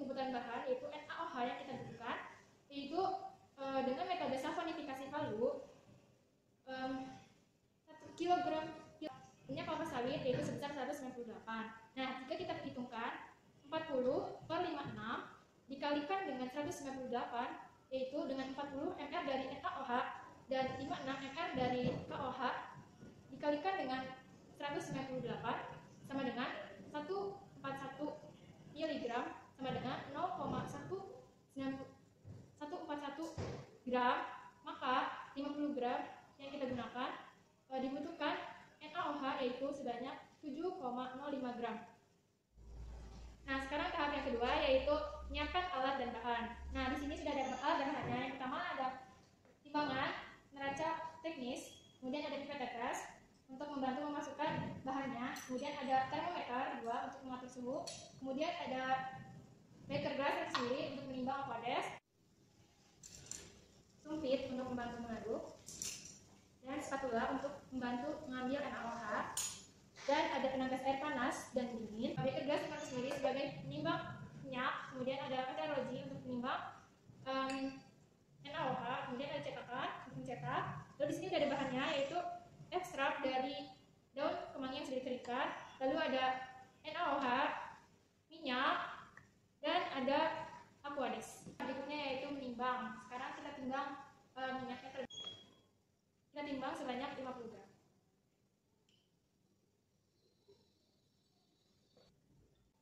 pengubutan bahan yaitu NaOH yang kita butuhkan, yaitu dengan metode saponifikasi Palu 1 kg minyak kelapa sawit yaitu sebesar 198. Nah, jika kita perhitungkan 40/56 dikalikan dengan 198 yaitu dengan 40 ml dari NaOH dan 56 ml dari KOH dikalikan dengan 198 sama dengan 141 mg sama dengan 0,141 gram, maka 50 gram yang kita gunakan dibutuhkan NaOH yaitu sebanyak 7,05 gram. Nah, sekarang tahap yang kedua yaitu menyiapkan alat dan bahan. Nah, di sini sudah ada alat dan bahannya. Yang pertama ada timbangan, neraca teknis, kemudian ada pipet tetes untuk membantu memasukkan bahannya, kemudian ada termometer 2 untuk mengatur suhu, kemudian ada beker gelas yang sendiri untuk menimbang Aquades, sumpit untuk membantu mengaduk, dan spatula untuk membantu mengambil NaOH, dan ada penangkas air panas dan dingin. Beker gelas yang sendiri sebagai penimbang minyak, kemudian ada meteorologi untuk menimbang NaOH, kemudian ada cetakan untuk mencetak. Lalu di sini ada bahannya yaitu ekstrak dari daun kemangi yang sudah dikeringkan, lalu ada NaOH, minyak, dan ada Aquades. Berikutnya yaitu menimbang. Sekarang kita timbang minyaknya. Kita timbang sebanyak 50 gram.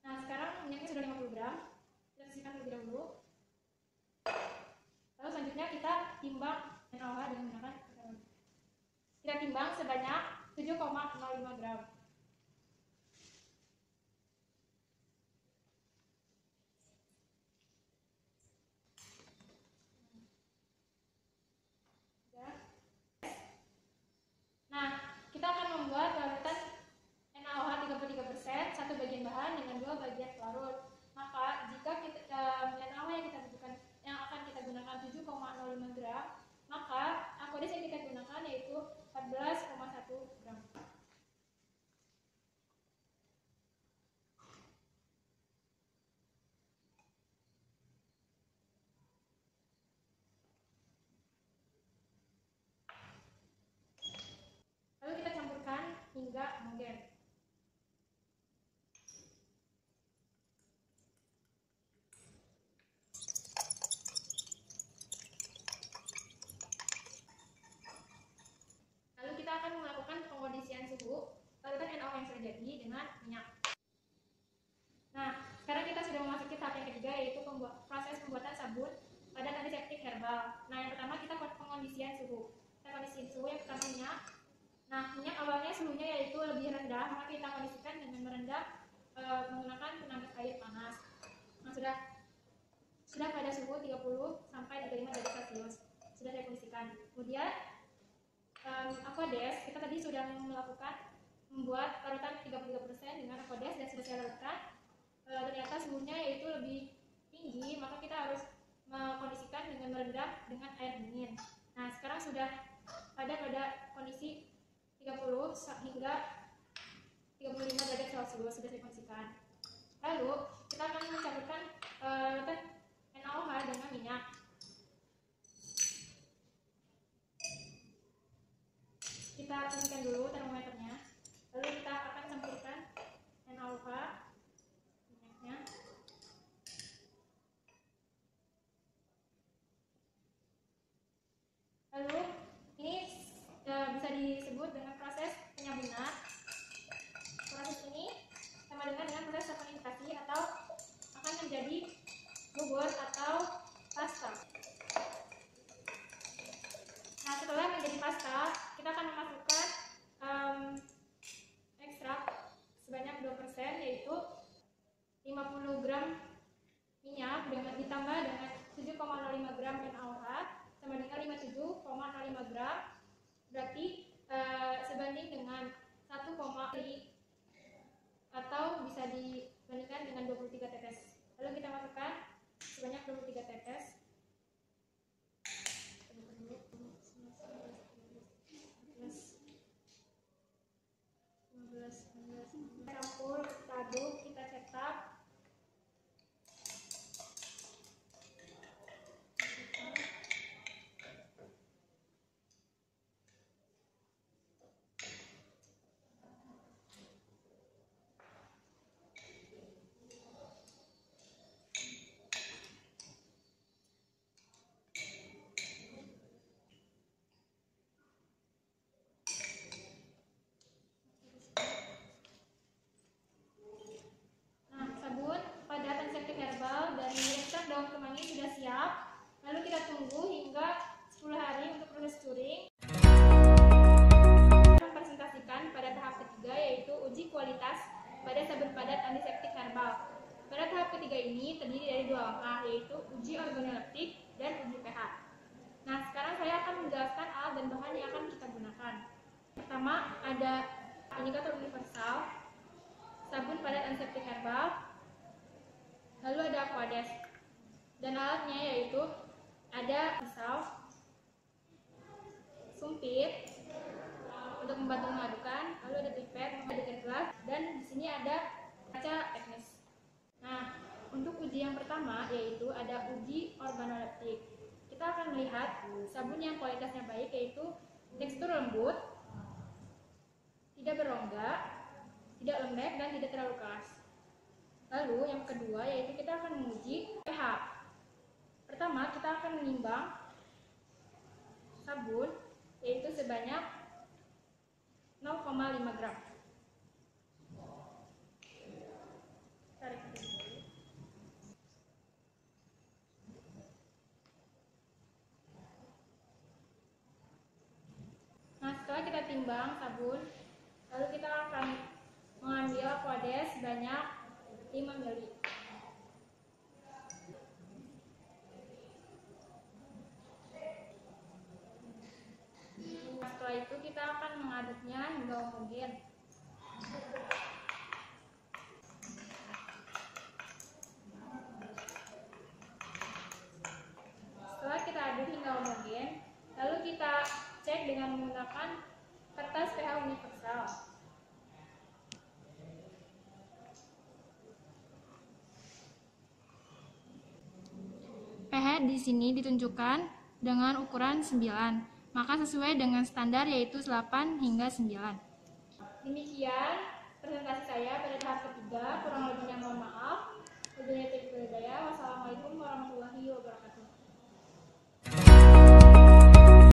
Nah, sekarang minyaknya sudah 50 gram. Kita sisihkan terlebih dahulu. Lalu selanjutnya kita timbang NaOH dengan menggunakan meteorologi. Kita timbang sebanyak 7,05 gram. Nah, kita akan membuat larutan NaOH 33%, 1 bagian bahan dengan 2 bagian pelarut. Maka jika NaOH yang kita butuhkan yang akan kita gunakan 7,05 gram, maka Aquades yang kita gunakan yaitu 14,1 gram. Lalu kita campurkan hingga homogen. Lalu kita akan melakukan pengkondisian suhu larutan NaOH yang sudah jadi dengan minyak. Nah, sekarang kita sudah memasuki tahap yang ketiga yaitu proses pembuatan sabun padat antiseptik herbal. Nah, yang pertama kita pengkondisian suhu. Kita kondisikan suhu yang pertama minyak. Nah, minyak awalnya suhunya yaitu lebih rendah, maka kita kondisikan dengan merendam menggunakan penangkas air panas. Nah, sudah pada suhu 30 sampai 35 derajat Celcius. Sudah saya kondisikan. Kemudian Aquades, kita tadi sudah melakukan membuat larutan 33% dengan Aquades dan sudah saya larutkan. Ternyata suhunya yaitu lebih tinggi, maka kita harus mengkondisikan dengan merendam dengan air dingin. Nah, sekarang sudah pada kondisi 30 hingga 35 derajat Celcius sudah saya kondisikan. Lalu kita akan mencampurkan larutan NaOH dengan minyak. Kita posisikan dulu termometernya. Lalu kita akan campurkan NaOH minyaknya. Lalu ini bisa disebut dengan proses penyabunan. Proses ini sama dengan proses saponifikasi atau akan menjadi bubur atau pasta. Nah, setelah menjadi pasta, kita akan memasukkan ekstrak sebanyak 2% yaitu 50 gram minyak ditambah dengan 7,05 gram NaOH sama dengan 57,05 gram, berarti sebanding dengan 1,5 atau bisa dibandingkan dengan 23 tetes. Lalu kita masukkan sebanyak 23 tetes. Campur, kita aduk, kita cetak. pada sabun padat antiseptik herbal. Pada tahap ketiga ini terdiri dari 2 langkah, yaitu uji organoleptik dan uji pH. Nah, sekarang saya akan menjelaskan alat dan bahan yang akan kita gunakan. Pertama, ada indikator universal, sabun padat antiseptik herbal, lalu ada Aquades. Dan alatnya yaitu ada pisau, sumpit untuk membantu mengadukan, lalu ada pipet mengadukan gelas, dan di sini ada kaca teknis. Nah, untuk uji yang pertama yaitu ada uji organoleptik. Kita akan melihat sabun yang kualitasnya baik, yaitu tekstur lembut, tidak berongga, tidak lembek, dan tidak terlalu keras. Lalu yang kedua yaitu kita akan menguji pH. Pertama, kita akan menimbang sabun yaitu sebanyak 0,5 gram. Tarik ke sini. Nah, setelah kita timbang sabun, lalu kita akan mengambil Aquades sebanyak 5 ml. Setelah itu kita akan mengaduknya hingga homogen. Setelah kita aduk hingga homogen, lalu kita cek dengan menggunakan kertas pH universal. pH di sini ditunjukkan dengan ukuran 9, maka sesuai dengan standar yaitu 8 hingga 9. Demikian presentasi saya pada tahap ketiga, kurang lebih